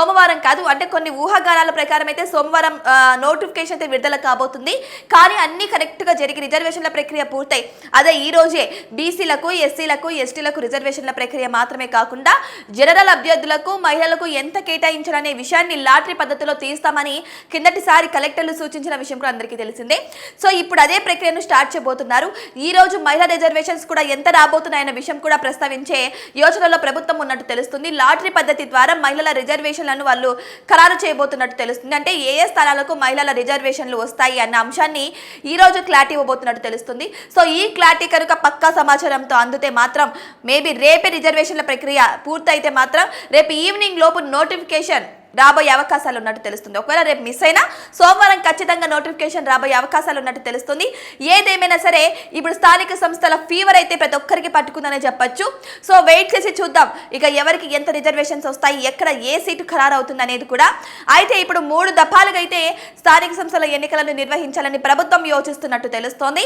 సోమవారం కాదు అంటే కొన్ని ఊహాగానాల ప్రకారం అయితే సోమవారం నోటిఫికేషన్ అయితే విడుదల కాబోతుంది. కానీ అన్ని కరెక్ట్ గా జరిగి రిజర్వేషన్ల ప్రక్రియ పూర్తయి అదే ఈ రోజే బీసీలకు ఎస్సీలకు ఎస్టీలకు రిజర్వేషన్ల ప్రక్రియ మాత్రమే కాకుండా జనరల్ అభ్యర్థులకు మహిళలకు ఎంత కేటాయించాలనే విషయాన్ని లాటరీ పద్ధతిలో తీస్తామని కిందటిసారి కలెక్టర్లు సూచించిన విషయం కూడా అందరికీ తెలిసిందే. సో ఇప్పుడు అదే ప్రక్రియను స్టార్ట్ చేయబోతున్నారు. ఈ రోజు మహిళా రిజర్వేషన్స్ కూడా ఎంత రాబోతున్నాయన్న విషయం కూడా ప్రస్తావించే యోచనలో ప్రభుత్వం ఉన్నట్టు తెలుస్తుంది. లాటరీ పద్ధతి ద్వారా మహిళల రిజర్వేషన్ వాళ్ళు ఖరారు చేయబోతున్నట్టు తెలుస్తుంది. అంటే ఏ ఏ స్థానాలకు మహిళల రిజర్వేషన్లు వస్తాయి అన్న అంశాన్ని ఈ రోజు క్లారిటీ ఇవ్వబోతున్నట్టు తెలుస్తుంది. సో ఈ క్లారిటీ కనుక పక్కా సమాచారంతో అందితే మాత్రం మేబీ రేపే రిజర్వేషన్ల ప్రక్రియ పూర్తయితే మాత్రం రేపు ఈవినింగ్ లోపు నోటిఫికేషన్ రాబోయే అవకాశాలు ఉన్నట్టు తెలుస్తుంది. ఒకవేళ రేపు మిస్ అయినా సోమవారం ఖచ్చితంగా నోటిఫికేషన్ రాబోయే అవకాశాలు ఉన్నట్టు తెలుస్తుంది. ఏదేమైనా సరే ఇప్పుడు స్థానిక సంస్థల ఫీవర్ అయితే ప్రతి ఒక్కరికి పట్టుకుందనే చెప్పొచ్చు. సో వెయిట్ చేసి చూద్దాం ఇక ఎవరికి ఎంత రిజర్వేషన్స్ వస్తాయి, ఎక్కడ ఏ సీటు ఖరారు అవుతుంది అనేది కూడా. అయితే ఇప్పుడు 3 దఫాలుగా అయితే స్థానిక సంస్థల ఎన్నికలను నిర్వహించాలని ప్రభుత్వం యోచిస్తున్నట్టు తెలుస్తోంది.